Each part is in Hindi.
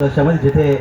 दर्शनामध्ये जिथे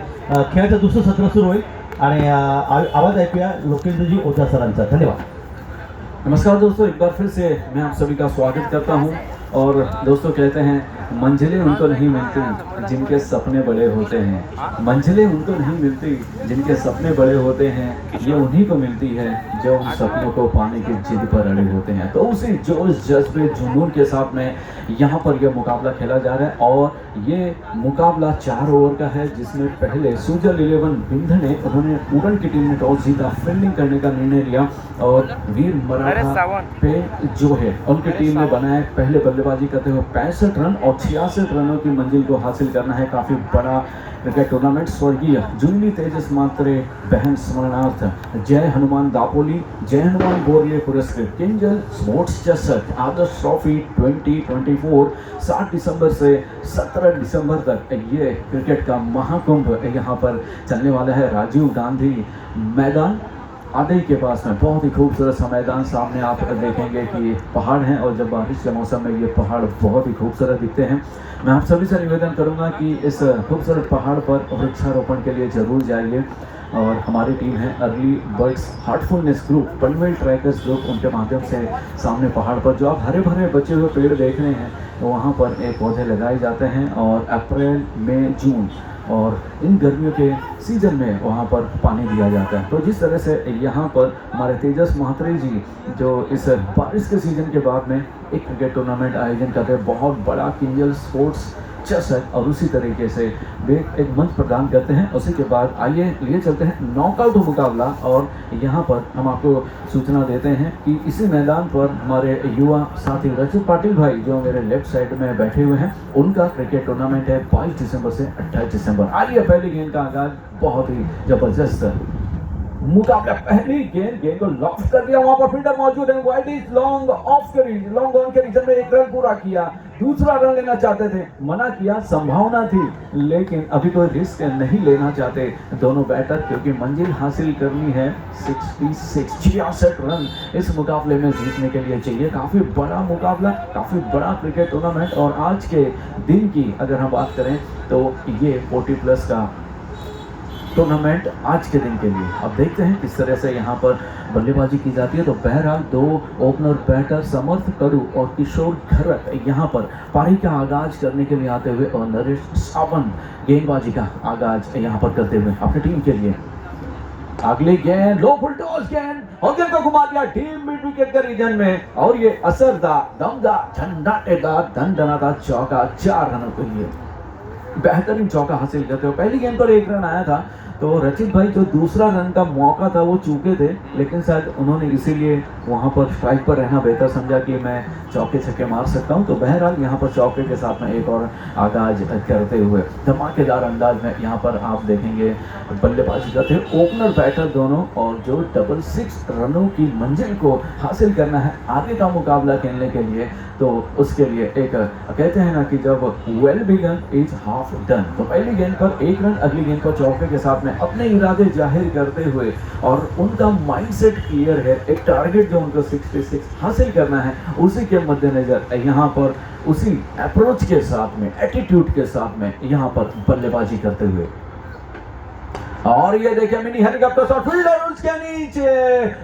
खेळाचं दुसरं सत्र सुरू होईल आणि आवाज ऐकूया लोकेंद्रजी ओझा सरांचा. धन्यवाद. नमस्कार दोस्तों, एक बार फिर से मैं आप सभी का स्वागत करता हूं. और दोस्तों, कहते हैं मंजिलें उनको नहीं मिलती जिनके सपने बड़े होते हैं. मंजिलें उनको नहीं मिलती जिनके सपने बड़े होते हैं. ये उन्हीं को मिलती है जो उन सपनों को पाने की जिद पर अड़े होते हैं. तो उसी जोश जज्बे जुनून के साथ में यहाँ पर यह मुकाबला खेला जा रहा है. और ये मुकाबला 4 ओवर का है, जिसमें पहले सुजल 11 बिंध ने उन्होंने उड़न की टीम ने टॉस जीता, फील्डिंग करने का निर्णय लिया. और वीर मराठा पे जो है उनकी टीम ने बनाए पहले बल्लेबाजी करते हुए 65 रन और 66 रनों की मंजिल को हासिल करना है. काफ़ी बड़ा क्रिकेट टूर्नामेंट. स्वर्गीय जुनली तेजस मात्रे बहन स्मरणार्थ जय हनुमान दापोली, जय हनुमान बोरले पुरस्कृत किंजल स्पोर्ट्स चषक आदर्श ट्रॉफी 2024 7 दिसंबर से 17 दिसंबर तक ये क्रिकेट का महाकुंभ यहाँ पर चलने वाला है. राजीव गांधी मैदान आदई के पास में बहुत ही खूबसूरत सा मैदान. सामने आप देखेंगे कि पहाड़ हैं और जब बारिश के मौसम में ये पहाड़ बहुत ही खूबसूरत दिखते हैं. मैं आप सभी से निवेदन करूंगा कि इस खूबसूरत पहाड़ पर वृक्षारोपण के लिए ज़रूर जाइए. और हमारी टीम है early birds heartfulness group, Panvel trekkers group, उनके माध्यम से सामने पहाड़ पर जो आप हरे भरे बचे हुए पेड़ देख रहे हैं तो वहाँ पर एक पौधे लगाए जाते हैं. और अप्रैल मई जून और इन गर्मियों के सीज़न में वहाँ पर पानी दिया जाता है. तो जिस तरह से यहाँ पर हमारे तेजस महात्रे जी जो इस बारिश के सीज़न के बाद में एक क्रिकेट टूर्नामेंट आयोजन करते हैं, बहुत बड़ा किंजल स्पोर्ट्स चषक, और उसी तरीके से वे एक मंच प्रदान करते हैं. उसी के बाद आइए लिए चलते हैं नॉकआउट मुकाबला. और यहाँ पर हम आपको सूचना देते हैं कि इसी मैदान पर हमारे युवा साथी रचित पाटिल भाई जो मेरे लेफ्ट साइड में बैठे हुए हैं, उनका क्रिकेट टूर्नामेंट है 22 दिसंबर से 28 दिसंबर. आइए पहली गेंद का आगाज. बहुत ही जबरदस्त मुकाबला. पहली गेंद को लॉफ्ट कर दिया, वहां पर फील्डर मौजूद है. वाइड इज लॉन्ग ऑफ करी, लॉन्ग ऑन के रीजन में एक रन पूरा किया. दूसरा रन लेना चाहते थे, मना किया, संभावना थी लेकिन अभी कोई रिस्क नहीं लेना चाहते दोनों बैटर, क्योंकि मंजिल हासिल करनी है 66 रन इस मुकाबले में जीतने के लिए चाहिए. काफी बड़ा मुकाबला, काफी बड़ा क्रिकेट टूर्नामेंट. और आज के दिन की अगर हम बात करें तो ये 40+ का टूर्नामेंट आज के दिन के लिए. अब देखते हैं किस तरह से यहाँ पर बल्लेबाजी की जाती है. तो बहरहाल 2 ओपनर बैटर समर्थ कड़ू और किशोर घरत यहाँ पर पारी का आगाज करने के लिए आते हुए, और नरेश सावंत गेंदबाजी का आगाज यहाँ पर करते हुए अपनी टीम के लिए. अगली गेंद लो फुल टॉस गेंद और गेंद को घुमा दिया डीप मिड विकेट के रीजन में. और ये असरदार, दमदार, झंडाटेदार, धनधनादार चौका 4 रनों के लिए बेहतरीन चौका हासिल करते हो. पहली गेंद पर 1 रन आया था तो रचित भाई जो दूसरा रन का मौका था वो चूके थे, लेकिन शायद उन्होंने इसीलिए वहाँ पर स्ट्राइक पर रहना बेहतर समझा कि मैं चौके छक्के मार सकता हूँ. तो बहरहाल यहाँ पर चौके के साथ में एक और आगाज करते हुए धमाकेदार अंदाज में यहाँ पर आप देखेंगे बल्लेबाजी करते हैं ओपनर बैटर दोनों. और जो 66 रनों की मंजिल को हासिल करना है आगे का मुकाबला खेलने के लिए, तो उसके लिए एक कहते हैं ना कि जब well begun is half done. तो पहली गेंद पर 1 रन, अगली गेंद पर चौके के साथ में अपने इरादे जाहिर करते हुए, और उनका माइंडसेट क्लियर है. एक टारगेट जो उनको 66 हासिल करना है, उसी के मद्देनजर यहाँ पर उसी अप्रोच के साथ में, एटीट्यूड के साथ में यहाँ पर बल्लेबाजी करते हुए. और ये देखिए मिनी हेलीकॉप्टर शॉट, फील्डर उसके नीचे,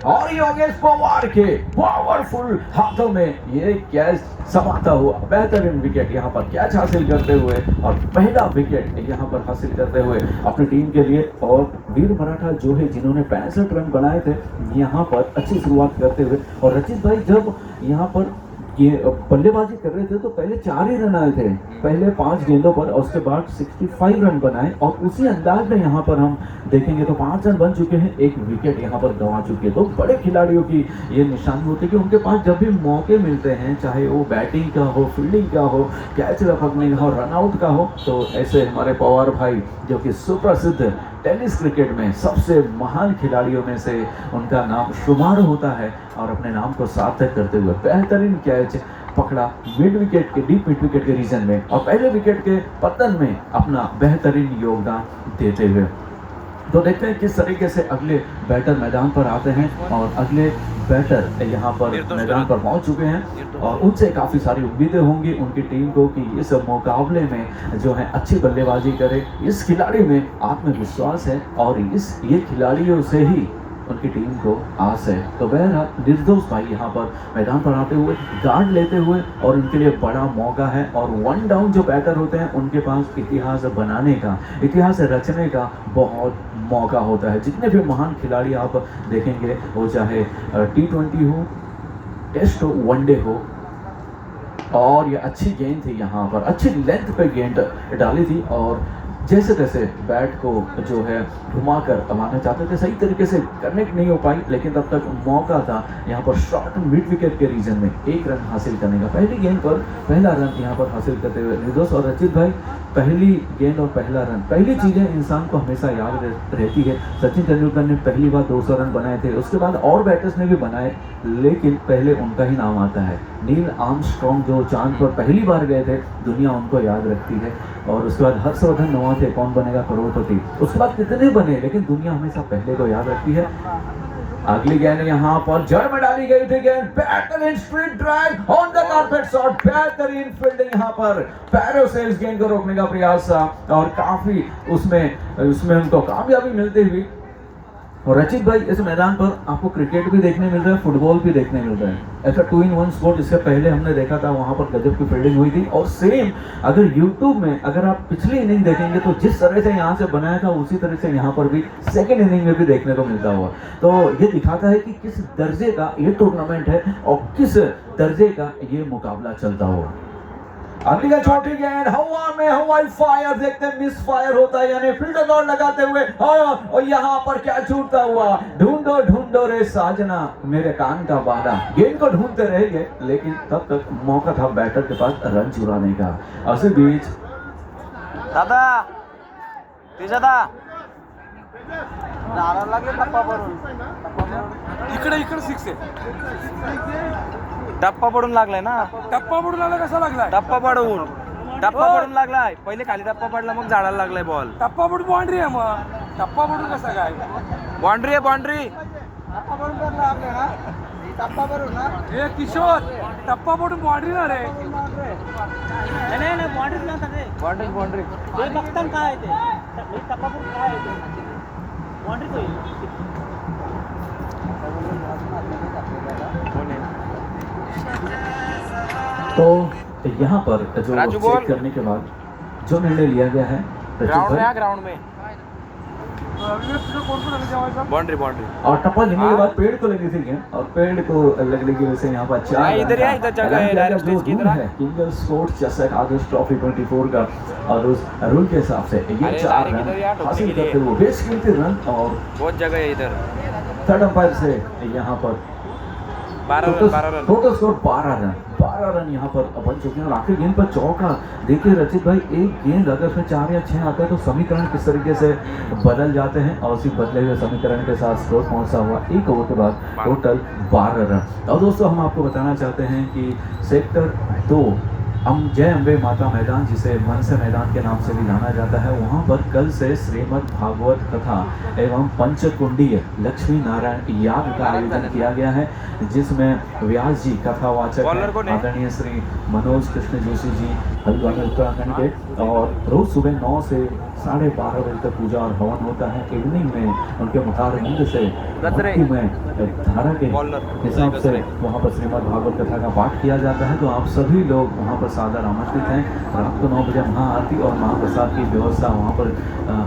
और योगेश पवार के पावरफुल हाथों में ये कैच समाता हुआ बेहतरीन विकेट यहाँ पर कैच हासिल करते हुए, और पहला विकेट यहाँ पर हासिल करते हुए अपनी टीम के लिए. और वीर मराठा जो है जिन्होंने 65 रन बनाए थे यहाँ पर अच्छी शुरुआत करते हुए. और रचित भाई जब यहाँ पर ये बल्लेबाजी कर रहे थे तो पहले 4 ही रन आए थे पहले 5 गेंदों पर, और उसके बाद 65 रन बनाए. और उसी अंदाज में यहाँ पर हम देखेंगे तो 5 रन बन चुके हैं, 1 विकेट यहाँ पर गंवा चुके हैं. तो बड़े खिलाड़ियों की ये निशानी होती है कि उनके पास जब भी मौके मिलते हैं, चाहे वो बैटिंग का हो, फील्डिंग का हो, कैच रखने का हो, रनआउट का हो, तो ऐसे हमारे पवार भाई जो कि सुप्रसिद्ध टेनिस क्रिकेट में सबसे महान खिलाड़ियों में से उनका नाम शुमार होता है, और अपने नाम को सार्थक करते हुए बेहतरीन कैच पकड़ा मिड विकेट के, डीप मिड विकेट के रीजन में, और पहले विकेट के पतन में अपना बेहतरीन योगदान देते हुए. तो देखते हैं किस तरीके से अगले बैटर मैदान पर आते हैं और अगले बैटर यहाँ पर मैदान पर पहुंच चुके हैं और उनसे काफ़ी सारी उम्मीदें होंगी उनकी टीम को कि इस मुकाबले में जो है अच्छी बल्लेबाजी करे। इस खिलाड़ी में आत्मविश्वास है और ये खिलाड़ियों से ही उनकी टीम को आस है। तो बहरहाल निर्दोष भाई यहाँ पर मैदान पर आते हुए गार्ड लेते हुए और उनके लिए बड़ा मौका है और वन डाउन जो बैटर होते हैं उनके पास इतिहास बनाने का, इतिहास रचने का बहुत मौका होता है। जितने भी महान खिलाड़ी आप देखेंगे वो चाहे T20 हो, टेस्ट हो, वनडे हो, और ये अच्छी गेंद थी यहाँ पर, अच्छी लेंथ पे गेंद डाली थी और जैसे तैसे बैट को जो है घुमाकर मारना चाहते थे, सही तरीके से कनेक्ट नहीं हो पाई, लेकिन तब तक मौका था यहाँ पर शॉर्ट मिड विकेट के रीजन में 1 रन हासिल करने का। पहली गेंद पर पहला रन यहाँ पर हासिल करते हुए निर्दोष और रचित भाई, पहली गेंद और पहला रन, पहली चीज़ें इंसान को हमेशा याद रहती है। सचिन तेंदुलकर ने पहली बार 200 रन बनाए थे, उसके बाद और बैटर्स ने भी बनाए, लेकिन पहले उनका ही नाम आता है। नील आर्मस्ट्रॉन्ग जो चांद पर पहली बार गए थे, दुनिया उनको याद रखती है। और उसके बाद हर्षवर्धन नोआ थे, कौन बनेगा करोड़पति, उसके बाद कितने बने, लेकिन दुनिया हमेशा पहले को याद रखती है। अगली गेंद यहाँ पर जड़ में डाली गई थी गेंद, बेहतरीन street drive on the carpet shot, बेहतरीन फील्डिंग यहाँ पर पैरों से इस गेंद को रोकने का प्रयास और काफी उसमें उनको कामयाबी मिलती हुई। और रचित भाई, इस मैदान पर आपको क्रिकेट भी देखने मिल रहा है, फुटबॉल भी देखने मिल रहा है। ऐसा 2-in-1 स्पोर्ट इससे पहले हमने देखा था, वहां पर गजब की फील्डिंग हुई थी। और सेम अगर यूट्यूब में अगर आप पिछली इनिंग देखेंगे तो जिस तरह से यहाँ से बनाया था उसी तरह से यहाँ पर भी सेकेंड इनिंग में भी देखने को मिलता हुआ। तो ये दिखाता है कि किस दर्जे का ये टूर्नामेंट है और किस दर्जे का ये मुकाबला चलता हुआ। अगली का छोटी गेंद हवा में, हवाई फायर, देखते हैं मिस फायर होता है, यानी फील्डर दौड़ लगाते हुए और यहाँ पर क्या छूटता हुआ, ढूंढो ढूंढो रे साजना मेरे कान का बाला, गेंद को ढूंढते रहेंगे, लेकिन तब तक मौका था बैटर के पास रन चुराने का। उसी बीच दादा लागले इकडे 6 आहे, टप्पा पडून लागलाय ना, टप्पा पडून आला कसा लागलाय? टप्पा पडून लागलाय, पहिले खाली टप्पा पडला मग झाडाला लागलाय बॉल, टप्पा पडून बाउंड्री आहे, मग टप्पा पडून कसा काय? बाउंड्री आहे, बाउंड्री हे किशोर, टप्पा पडून बाउंड्री ना रे, बाउंड्री तो यहाँ पर जो राजू चेक बोल। करने के बाद जो निर्णय लिया गया है, ग्राउंड में बाउंड्री और टप्पा लेने के बाद पेड़ को लगी थी गेंद, और पेड़ को लगने की वजह से यहाँ पर 4 इधर जगह है, डायरेक्ट स्टेज की तरह है किंगल स्पोर्ट्स चषक आदर्श ट्रॉफी 24 का, और उस रूल के हिसाब से ये 4 रन हासिल करते हुए बेशकीमती रन, और बहुत जगह है इधर, थर्ड अंपायर से यहाँ पर 12 रन टोटल स्कोर 12 रन यहाँ पर बन चुके हैं। और आखिरी गेंद पर चौका, देखिए रचित भाई, एक गेंद अगर उसमें 4 या 6 आता है तो समीकरण किस तरीके से बदल जाते हैं, और उसी बदले हुए समीकरण के साथ स्कोर पहुंचा हुआ 1 ओवर के बाद टोटल 12 रन। और दोस्तों, हम आपको बताना चाहते हैं कि सेक्टर 2 जय अम्बे माता मैदान, जिसे मनसे मैदान के नाम से भी जाना जाता है, वहाँ पर कल से श्रीमद् भागवत कथा एवं पंचकुंडीय लक्ष्मी नारायण याग का आयोजन किया गया है, जिसमें व्यास जी कथावाचक आदरणीय श्री मनोज कृष्ण जोशी जी हल्द्वानी उत्तराखंड के, और रोज सुबह 9 से 12:30 बजे तक पूजा और हवन होता है। इवनिंग में उनके मुखारबिंद से भक्ति में धारा के हिसाब से वहाँ पर श्रीमद् भागवत कथा का पाठ किया जाता है। तो आप सभी लोग वहाँ पर सादर आमंत्रित हैं। रात को 9 बजे महाआरती और महाप्रसाद की व्यवस्था वहाँ पर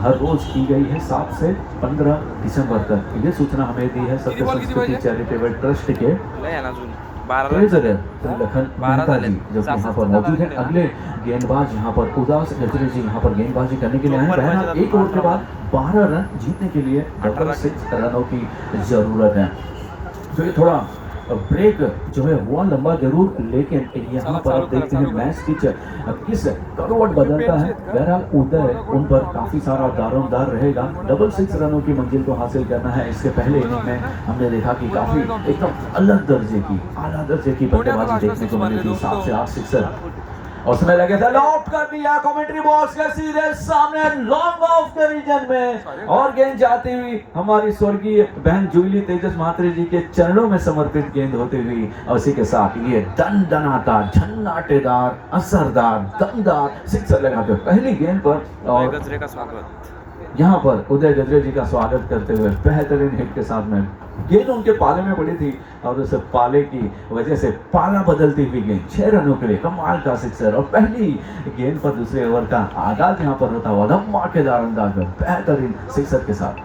हर रोज की गई है 7 से 15 दिसंबर तक। ये सूचना हमें दी है सत्य संस्कृति चैरिटेबल ट्रस्ट के लखन मेहता जी, जो कि यहाँ पर मौजूद है। अगले गेंदबाज यहाँ पर उदास गजरे जी यहाँ पर गेंदबाजी करने के लिए आए हैं। बहरहाल 1 ओवर के बाद 12 रन जीतने के लिए 6 रनों की जरूरत है। तो ये थोड़ा ब्रेक जो है हुआ लंबा जरूर, लेकिन यहाँ पर आप देखते हैं मैच पिच किस करवट बदलता है। बहरहाल उदय उन पर काफी सारा दारोमदार रहेगा। 6 रनों की मंजिल को हासिल करना है। इसके पहले इनिंग में हमने देखा कि काफी एकदम अलग दर्जे की, आला दर्जे की बल्लेबाजी देखने को मिली थी। 7 से 8 सिक्सर उसमें लगे थे, लॉफ्ट कर दिया कमेंट्री बॉक्स के सीधे सामने लॉन्ग ऑफ के रीजन में, और गेंद जाती हुई हमारी स्वर्गीय बहन जूली तेजस महात्री जी के चरणों में समर्पित गेंद होती हुई, और उसी के साथ ये दनदनाता झन्नाटेदार असरदार दमदार सिक्सर लगाते हुए पहली गेंद पर, और गजरे का स्वागत। यहाँ पर उदय गजरे जी का स्वागत करते हुए बेहतरीन हिट के साथ में गेंद उनके पाले में पड़ी थी, और उस पाले की वजह से पाला बदलती हुई गेंद 6 रनों के लिए कमाल का सिक्सर, और पहली गेंद पर दूसरे ओवर का आगाज यहाँ पर होता हुआ धमाकेदार अंदाज में बेहतरीन सिक्सर के साथ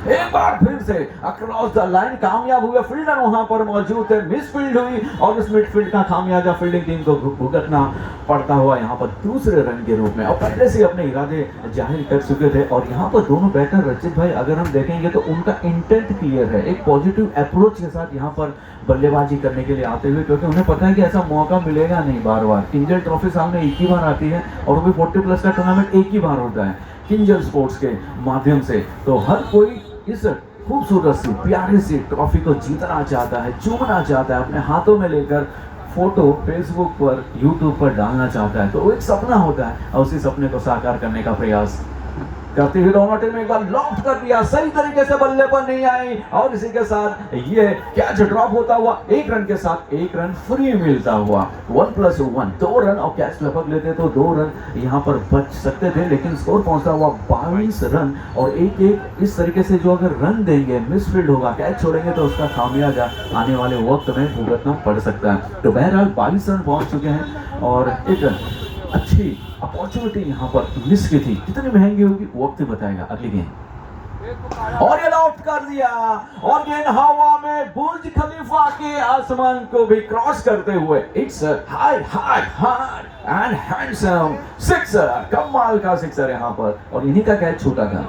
एक बार फिर से अक्रॉस द लाइन कामयाब हुए। फील्डर वहां पर मौजूद थे, मिस फील्ड हुई और उस मिडफील्ड का खामियाजा फील्डिंग टीम को भुगतना पड़ता हुआ यहाँ पर दूसरे रन के रूप में, और पहले से अपने इरादे जाहिर कर चुके थे। और यहाँ पर दोनों बैटर रचित भाई अगर हम देखेंगे तो उनका इंटेंट क्लियर है, एक पॉजिटिव अप्रोच के साथ यहाँ पर बल्लेबाजी करने के लिए आते हुए, क्योंकि उन्हें पता है कि ऐसा मौका मिलेगा नहीं बार बार। किंजल ट्रॉफी सामने एक ही बार आती है, और वो भी 40+ का टूर्नामेंट एक ही बार होता है किंजल स्पोर्ट्स के माध्यम से। तो हर कोई इस खूबसूरत सी प्यारी सी ट्रॉफी को जीतना चाहता है, चूमना चाहता है, अपने हाथों में लेकर फोटो फेसबुक पर यूट्यूब पर डालना चाहता है। तो वो एक सपना होता है, और उसी सपने को साकार करने का प्रयास करते हुए दोनों टीम एक बार लॉफ्ट कर दिया, सही तरीके से बल्ले पर नहीं आई, और इसी के साथ ये कैच ड्रॉप होता हुआ 1 रन के साथ 1 रन फ्री मिलता हुआ। 1+1 2 रन, और कैच लपक लेते तो 2 रन यहाँ पर बच सकते थे, लेकिन स्कोर पहुंचता हुआ 22 रन। और एक इस तरीके से जो अगर रन देंगे, मिसफील्ड होगा, कैच छोड़ेंगे तो उसका खामियाजा आने वाले वक्त में भुगतना पड़ सकता है। तो बहरहाल 22 रन पहुंच चुके हैं, और एक अच्छी अपॉर्चुनिटी यहाँ पर मिस की थी। कितनी महंगी होगी वक्त बताएगा अगली गेंद, और ये लॉफ्ट कर दिया, और गेंद हवा में बुर्ज खलीफा के आसमान को भी क्रॉस करते हुए it's high high high and handsome sixer, कमाल का सिक्सर यहाँ पर, और इन्हीं का कैच छूटा था।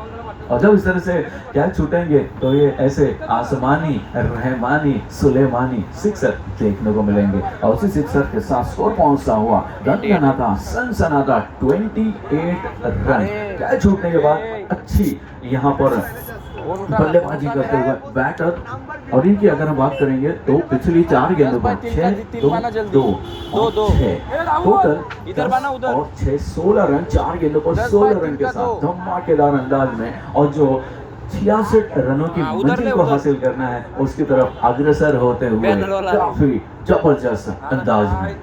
और जब इस तरह से कैच छूटेंगे तो ये ऐसे आसमानी रहमानी सुलेमानी सिक्सर देखने को मिलेंगे, और उसी सिक्सर के साथ स्कोर पहुंचता हुआ दनदनाता सनसनाता 28 रन। कैच छूटने के बाद अच्छी यहाँ पर बल्लेबाजी करते हुए बैटर, और इनकी अगर हम बात करेंगे तो पिछली 4 गेंदों पर 6-2-2 टोटल इधर बना उधर, और 16 रन 4 गेंदों पर 16 रन के साथ धमाकेदार अंदाज में, और जो 66 रनों की मंजिल को हासिल करना है उसकी तरफ अग्रसर होते हुए काफी जबरदस्त अंदाज में।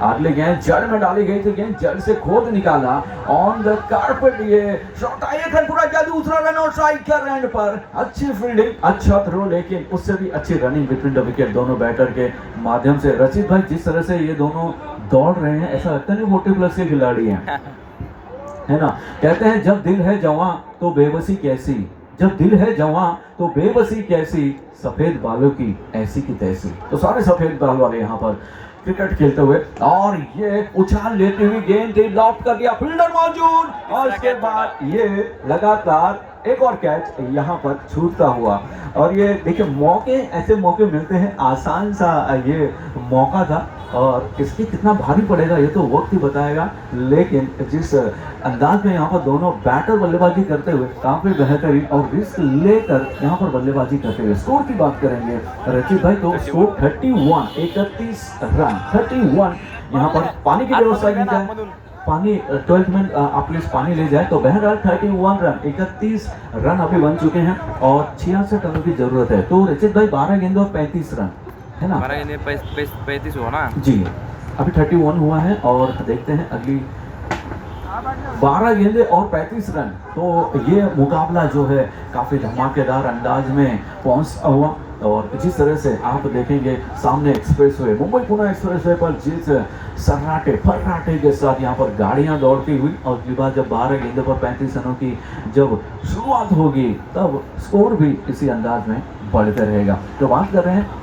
अगले गेंद जड़ में डाली गई थी, गेंद जड़ से खोद निकाला ऑन द कारपेट, ये शॉट 1 रन पूरा किया, दूसरा रन और स्ट्राइक का रन पर अच्छी फील्डिंग, अच्छा थ्रो, लेकिन उससे भी अच्छी रनिंग बिटवीन द विकेट दोनों बैटर के माध्यम से। रचित भाई जिस तरह से ये दोनों दौड़ रहे हैं, ऐसा लगता नहीं 40+ के खिलाड़ी हैं, है ना। कहते हैं जब दिल है जवां तो बेबसी कैसी, जब दिल है जवां तो बेबसी कैसी, सफेद बालों की ऐसी की तैसी। तो सारे सफेद बाल वाले यहाँ पर क्रिकेट खेलते हुए, और ये उछाल लेती हुई गेंद थी, लॉफ्ट कर दिया, फील्डर मौजूद, और उसके बाद ये लगातार एक और कैच यहाँ पर छूटता हुआ। और ये देखिए मौके, ऐसे मौके मिलते हैं, आसान सा ये मौका था, और इसकी कितना भारी पड़ेगा ये तो वक्त ही बताएगा, लेकिन जिस अंदाज में यहाँ पर दोनों बैटर बल्लेबाजी करते हुए काफी बेहतरीन और रिस्क लेकर यहाँ पर बल्लेबाजी करते हुए। स्कोर की बात करेंगे रचित भाई तो स्कोर 31 रन 31। यहाँ पर पानी की व्यवस्था की जाए, पानी 12 में आप प्लीज पानी ले जाए, तो बहरहाल 31 रन 31 रन अभी बन चुके हैं, और 66 रनों की जरूरत है। तो रचित भाई 12 गेंदों 35 रन है ना, 35 हुआ ना जी, अभी 31 हुआ है, और देखते हैं अगली 12 गेंदे और 35 रन। तो ये मुकाबला जो है काफी धमाकेदार अंदाज में पहुंचा हुआ, और जिस तरह से आप देखेंगे सामने एक्सप्रेसवे, मुंबई पुणे एक्सप्रेसवे पर जिस सर्राटे फर्राटे के साथ यहाँ पर गाड़ियाँ दौड़ती हुई, और उसके बाद जब 12 गेंदों पर 35 रनों की जब शुरुआत होगी तब स्कोर भी इसी अंदाज में बढ़ते रहेगा। तो बात कर रहे हैं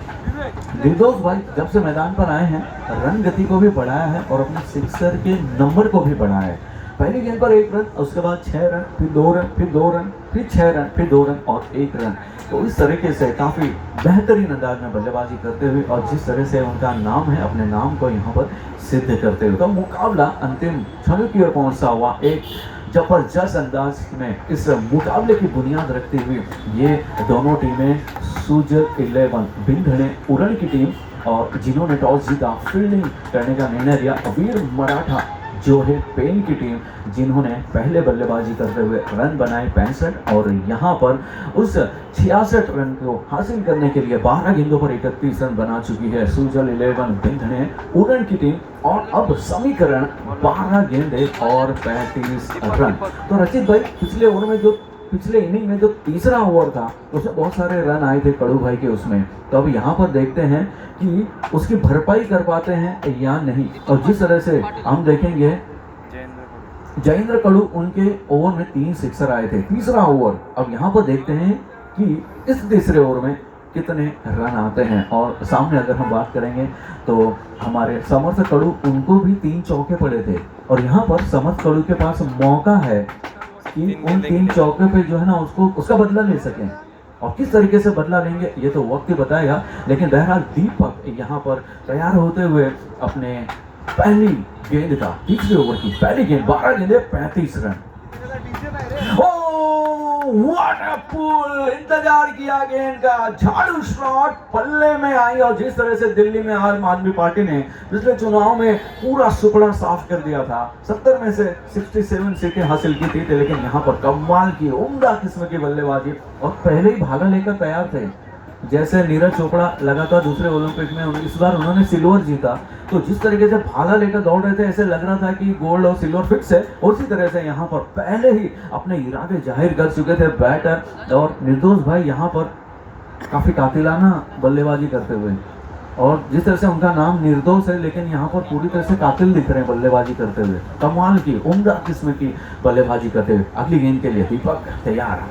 निर्दोष भाई जब से मैदान पर आए हैं, रन गति को भी बढ़ाया है और अपने सिक्सर के नंबर को भी बढ़ाया है। पहली गेंद पर 1 रन, उसके बाद 6 रन, फिर 2 रन, फिर 2 रन, फिर 6 रन, फिर 2 रन और 1 रन। तो इस तरीके से काफ़ी बेहतरीन अंदाज में बल्लेबाजी करते हुए, और जिस तरह से उनका नाम है, अपने नाम को यहाँ पर सिद्ध करते हुए, तो मुकाबला अंतिम क्षणों की ओर पहुँचता हुआ एक जबरदस्त अंदाज में इस मुकाबले की बुनियाद रखती हुई ये दोनों टीमें सूजल 11 बिंधणे उरण की टीम और जिन्होंने टॉस जीता फील्डिंग करने का निर्णय लिया वीर मराठा जो है पेन की टीम, जिन्होंने पहले बल्लेबाजी करते हुए रन बनाए 65 और यहाँ पर उस 66 रन को हासिल करने के लिए 12 गेंदों पर 31 रन बना चुकी है सुजल 11 बिंधने उड़न की टीम। और अब समीकरण 12 गेंदे और 35 रन। तो रचित भाई पिछले ओवर में जो पिछले इनिंग में जो तीसरा ओवर था उसमें बहुत सारे रन आए थे कड़ू भाई के उसमें, तो अब यहाँ पर देखते हैं कि उसकी भरपाई कर पाते हैं या नहीं। और जिस तरह से हम देखेंगे जयेंद्र कड़ू उनके ओवर में 3 सिक्सर आए थे तीसरा ओवर। अब यहाँ पर देखते हैं कि इस तीसरे ओवर में कितने रन आते हैं। और सामने अगर हम बात करेंगे तो हमारे समर्थ कड़ू उनको भी 3 चौके पड़े थे और यहाँ पर समर्थ कड़ू के पास मौका है कि उन 3 चौके पे जो है ना उसका बदला ले सकें। और किस तरीके से बदला लेंगे ये तो वक्त ही बताएगा, लेकिन बहरहाल दीपक यहाँ पर तैयार होते हुए अपने पहली गेंद का तीसरे ओवर की पहली गेंद 12 गेंदे 35 रन। व्हाट अ पुल, इंतजार किया गेंद का झाड़ू शॉट पल्ले में आई और जिस तरह से दिल्ली में आम आदमी पार्टी ने पिछले चुनाव में पूरा सुपड़ा साफ कर दिया था, 70 में से 67 सीटें हासिल की थी, लेकिन यहाँ पर कमाल की उम्दा किस्म की बल्लेबाजी और पहले ही भाला लेकर तैयार थे। जैसे नीरज चोपड़ा लगातार दूसरे ओलंपिक में इस बार उन्होंने सिल्वर जीता, तो जिस तरीके से भाला लेकर दौड़ रहे थे ऐसे लग रहा था कि गोल्ड और सिल्वर फिक्स है। उसी तरह से यहाँ पर पहले ही अपने इरादे जाहिर कर चुके थे बैटर और निर्दोष भाई यहाँ पर काफ़ी कातिलाना बल्लेबाजी करते हुए। और जिस तरह से उनका नाम निर्दोष है लेकिन यहाँ पर पूरी तरह से कातिल दिख रहे हैं बल्लेबाजी करते हुए, कमाल की उम्दा किस्म की बल्लेबाजी करते हुए। अगली गेंद के लिए दीपक तैयार।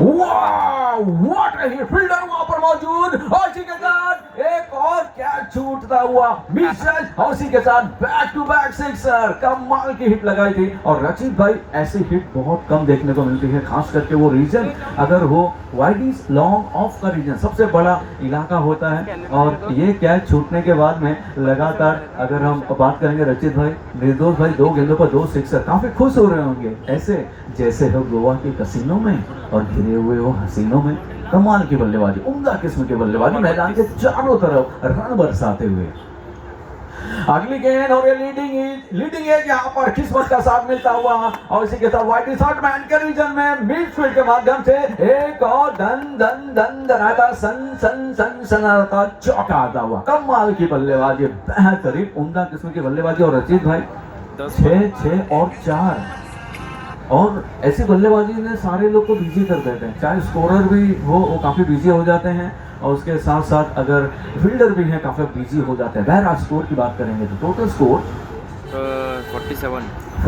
व्हाट अ हिट, फील्डर वहां पर मौजूद और इसी के साथ एक और कैच छूटता हुआ मिचेल और इसी के साथ बैक टू बैक सिक्सर, कमाल की हिट लगाई थी। और रचित भाई ऐसी हिट बहुत कम देखने को मिलती है, खास करके वो रीजन अगर वो वाइडीज लॉन्ग ऑफ का रीजन सबसे बड़ा इलाका होता है। और ये कैच छूटने के बाद में लगातार अगर हम बात करेंगे रचित भाई, निर्दोष भाई 2 गेंदों पर 2 सिक्सर, काफी खुश हो रहे होंगे ऐसे जैसे हो गोवा के कसिनो में और घिरे हुए हो हसीनों में। कमाल की बल्लेबाजी, उम्दा किस्म की बल्लेबाजी, मैदान के चारों तरफ रन बरसाते हुए। अगली गेंद और ये लीडिंग है यहाँ पर किस्मत का साथ मिलता हुआ और इसी के साथ वाइड शॉट मैन के रीजन में मिडफील्ड के माध्यम से एक और धन धन धन धनाता सन सन सन सनाता चौका आता हुआ। कमाल की बल्लेबाजी, बेहतरीन उम्दा किस्म की बल्लेबाजी। और रचित भाई 6 और 4 और ऐसी बल्लेबाजी ने सारे लोग को बिजी कर देते हैं, चाहे स्कोरर भी हो वो काफ़ी बिजी हो जाते हैं और उसके साथ साथ अगर फील्डर भी हैं काफ़ी बिजी हो जाते हैं। बहरहाल स्कोर की बात करेंगे तो टोटल स्कोर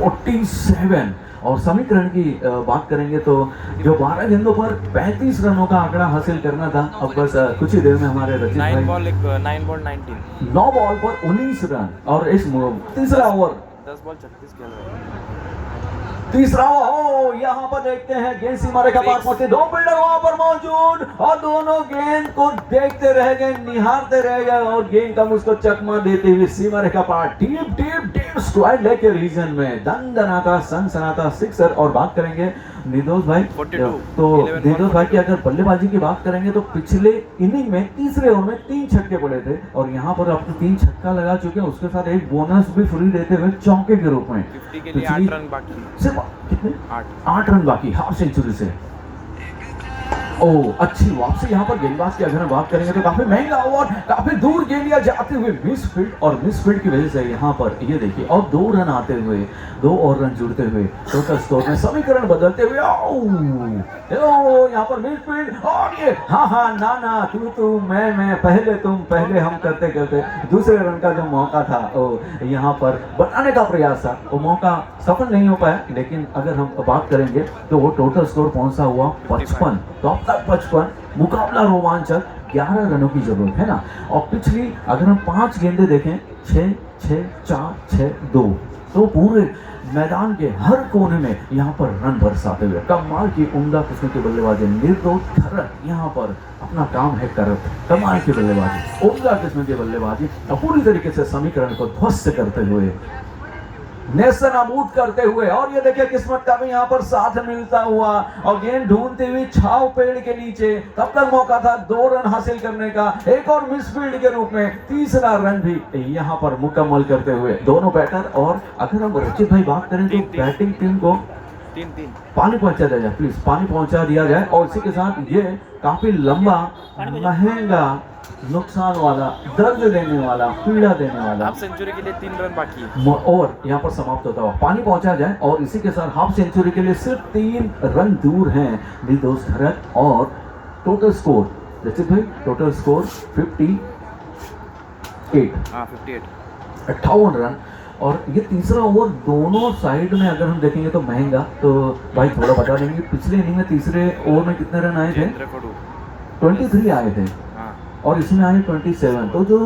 47 और समीकरण की बात करेंगे तो जो 12 गेंदों पर 35 रनों का आंकड़ा हासिल करना था, अब बस कुछ ही देर में हमारे रचित भाई 9 बॉल 19 9 बॉल पर 19 रन और इस तीसरा ओवर 10 बॉल 36 खेल रहे हैं। तीसरा हो यहाँ पर देखते हैं गेंद सीमा रेखा पार पहुंचे, 2 फील्डर वहां पर मौजूद और दोनों गेंद को देखते रह गए, निहारते रह गए और गेंद का उसको चकमा देते हुए सीमा रेखा पार डीप स्क्वायर लेग के रीजन में दंदनाता सनसनाता सिक्सर। और बात करेंगे निर्दोष भाई, 42, तो 11 निर्दोष भाई की अगर बल्लेबाजी की बात करेंगे तो पिछले इनिंग में तीसरे ओवर में 3 छक्के पड़े थे और यहाँ पर अब तो 3 छक्का लगा चुके हैं, उसके साथ एक बोनस भी फ्री देते हुए चौके के रूप में। 50 के लिए 8 रन बाकी, सिर्फ कितने 8 रन बाकी हाफ सेंचुरी से। ओ अच्छी वापसी यहाँ पर गेंदबाज की अगर हम बात करेंगे तो काफी महंगा ओवर, काफी दूर गेंद जाते हुए मिस फील्ड की वजह से यहाँ पर ये देखिए और 2 रन आते हुए 2 और रन जुड़ते हुए टोटल स्कोर में समीकरण बदलते हुए यहाँ पर मिस फील्ड और ये हाँ ना तू मैं पहले तुम पहले हम करते करते दूसरे रन का जो मौका था वो यहाँ पर बनाने का प्रयास था, वो मौका सफल नहीं हो पाया। लेकिन अगर हम बात करेंगे तो वो टोटल स्कोर पहुंचा हुआ 55, तो अब तक 55 मुकाबला रोमांचक, 11 रनों की जरूरत है ना। और पिछली अगर हम 5 गेंदें देखें 6-6-4-6-2, तो पूरे मैदान के हर कोने में यहाँ पर रन बरसाते हुए कमाल की उम्दा किस्म की बल्लेबाजी, निर्दोष धरक यहाँ पर अपना काम है करत, कमाल की बल्लेबाजी, उम्दा किस्म की बल्लेबाजी और पूरी तरीके से समीकरण को ध्वस्त करते हुए नेस्तनाबूद करते हुए। और ये देखिए किस्मत का भी यहाँ पर साथ मिलता हुआ और गेंद ढूंढती हुई छाव पेड़ के नीचे। तब तक मौका था 2 रन हासिल करने का, एक और मिसफील्ड के रूप में तीसरा रन भी यहाँ पर मुकम्मल करते हुए दोनों बैटर। और अगर हम रचित भाई बात करें तो बैटिंग टीम को 3-3 पानी पहुंचा दिया जाए, प्लीज पानी पहुंचा दिया जाए। और इसी के साथ ये काफी लंबा, महंगा, नुकसान वाला, दर्द देने वाला, पीड़ा देने वाला हाफ सेंचुरी के लिए 3 रन बाकी है। और यहाँ पर समाप्त होता हुआ पानी पहुंचा जाए। और इसी के साथ हाफ सेंचुरी के लिए सिर्फ 3 रन दूर हैं निर्दोष घरत। और टोटल स्कोर रचित भाई, टोटल स्कोर 58, 58 रन। और ये तीसरा ओवर दोनों साइड में अगर हम देखेंगे तो महंगा, तो भाई थोड़ा बता देंगे पिछले इनिंग में तीसरे ओवर में कितने रन आए थे? 23 आए थे और इसमें आए 27। तो जो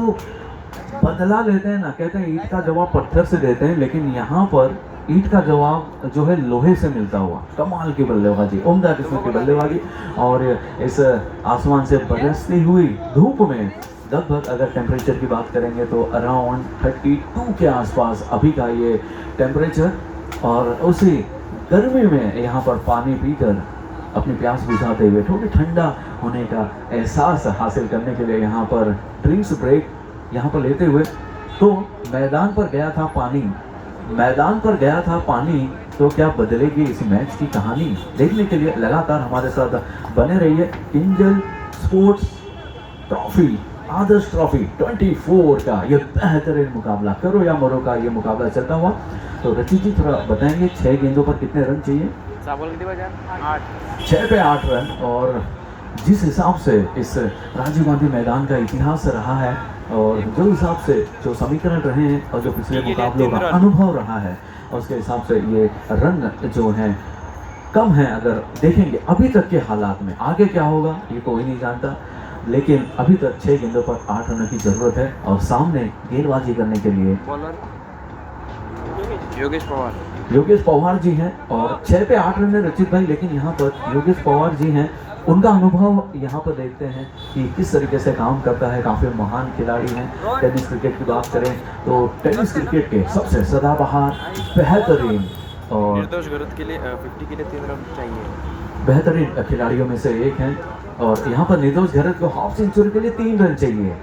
बदला लेते हैं ना, कहते हैं ईंट का जवाब पत्थर से देते हैं, लेकिन यहाँ पर ईंट का जवाब जो है लोहे से मिलता हुआ। कमाल की बल्लेबाजी, उम्दा किस्म की बल्लेबाजी। और इस आसमान से बरसती हुई धूप में लगभग अगर टेम्परेचर की बात करेंगे तो अराउंड 32 के आसपास अभी का ये टेम्परेचर। और उसी गर्मी में यहाँ पर पानी पीकर अपनी प्यास बुझाते हुए थोड़ी ठंडा होने का एहसास हासिल करने के लिए यहाँ पर ड्रिंक्स ब्रेक यहाँ पर लेते हुए, तो मैदान पर गया था पानी, मैदान पर गया था पानी। तो क्या बदलेगी इस मैच की कहानी? देखने के लिए लगातार हमारे साथ बने रहिए। किंजल स्पोर्ट्स ट्रॉफी, आदर्श ट्रॉफी 24 का ये बेहतरीन मुकाबला, करो या मरो का ये मुकाबला चलता हुआ। तो रचित जी थोड़ा बताएंगे 6 गेंदों पर कितने रन चाहिए? 6 पे 8 रन। और जिस हिसाब से इस राजीव गांधी मैदान का इतिहास रहा है और जो हिसाब से जो समीकरण रहे हैं और जो पिछले मुकाबलों का अनुभव रहा है, उसके हिसाब से ये रन जो हैं कम हैं अगर देखेंगे अभी तक के हालात में। आगे क्या होगा ये कोई नहीं जानता, लेकिन अभी तक 6 गेंदों पर 8 रन की जरूरत है। और सामने गेंदबाजी करने के लिए योगेश पवार जी हैं और 6 पे 8 रन है रचित भाई। लेकिन यहाँ पर योगेश पवार जी हैं, उनका अनुभव यहाँ पर देखते हैं कि किस तरीके से काम करता है। काफ़ी महान खिलाड़ी हैं। टेनिस क्रिकेट की बात करें तो टेनिस क्रिकेट के सबसे सदाबहार, बेहतरीन और निर्दोष घरत के लिए 50 के लिए 3 रन चाहिए, बेहतरीन खिलाड़ियों में से एक हैं। और यहाँ पर निर्दोष घरत को हाफ सेंचुरी के लिए 3 रन चाहिए।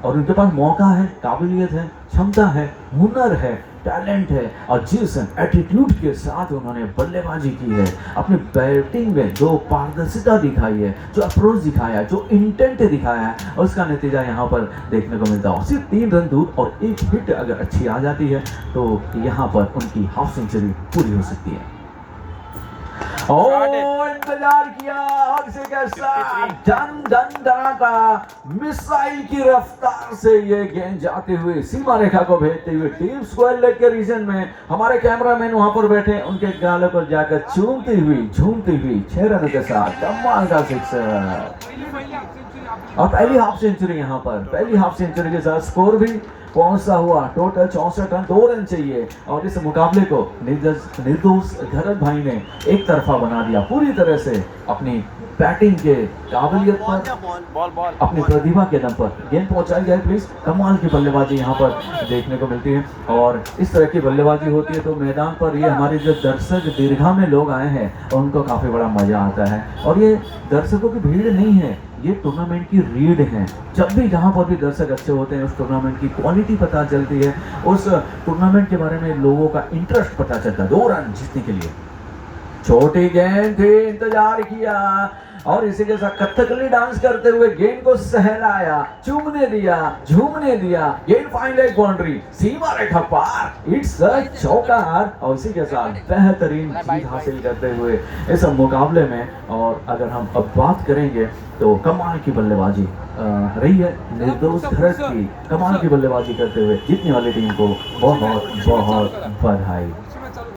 और उनके पास मौका है, काबिलियत है, क्षमता है, हुनर है, टैलेंट है। और जिस एटीट्यूड के साथ उन्होंने बल्लेबाजी की है, अपनी बैटिंग में जो पारदर्शिता दिखाई है, जो अप्रोच दिखाया है, जो इंटेंट दिखाया है, उसका नतीजा यहाँ पर देखने को मिलता है। सिर्फ 3 रन दूर और एक हिट अगर अच्छी आ जाती है तो यहाँ पर उनकी हाफ सेंचुरी पूरी हो सकती है। इंतजार किया और इसी के साथ धन धन धनाका मिसाइल की रफ्तार से ये गेंद जाते हुए सीमा रेखा को भेजते हुए टीम स्क्वायर लेग के रीजन में हमारे कैमरामैन वहां पर बैठे, उनके गालों पर जाकर झूमती हुई 6 रन के साथ कमाल का सिक्सर। और पहली हाफ सेंचुरी यहाँ पर, पहली हाफ सेंचुरी के साथ स्कोर भी पहुंचता हुआ टोटल 64 रन, 2 रन चाहिए। और इस मुकाबले को निर्दोष घरत भाई ने एक तरफा बना दिया पूरी तरह से अपनी बैटिंग के काबिलियत पर, अपनी प्रतिभा के दम पर। गेंद पहुंचाई जाए प्लीज। कमाल की बल्लेबाजी यहाँ पर देखने को मिलती है और इस तरह की बल्लेबाजी होती है तो मैदान पर ये हमारे जो दर्शक दीर्घा में लोग आए हैं उनको काफ़ी बड़ा मजा आता है। और ये दर्शकों की भीड़ नहीं है, ये टूर्नामेंट की रीड है। जब भी जहाँ पर भी दर्शक अच्छे होते हैं उस टूर्नामेंट की क्वालिटी पता चलती है, उस टूर्नामेंट के बारे में लोगों का इंटरेस्ट पता चलता है। 2 रन जीतने के लिए छोटी गेंद थी, इंतजार किया और इसी के साथ कथकली डांस करते हुए गेंद को सहलाया, चूमने दिया, झूमने दिया। गेंद फाइन लेग बाउंड्री, सीमा रेखा पार, इट्स अ चौकार। और इसी के साथ बेहतरीन जीत हासिल करते हुए इस मुकाबले में। और अगर हम अब बात करेंगे तो कमाल की बल्लेबाजी रही है निर्दोष घरत की, कमाल की बल्लेबाजी करते हुए जीतने वाली टीम को बहुत बहुत बधाई।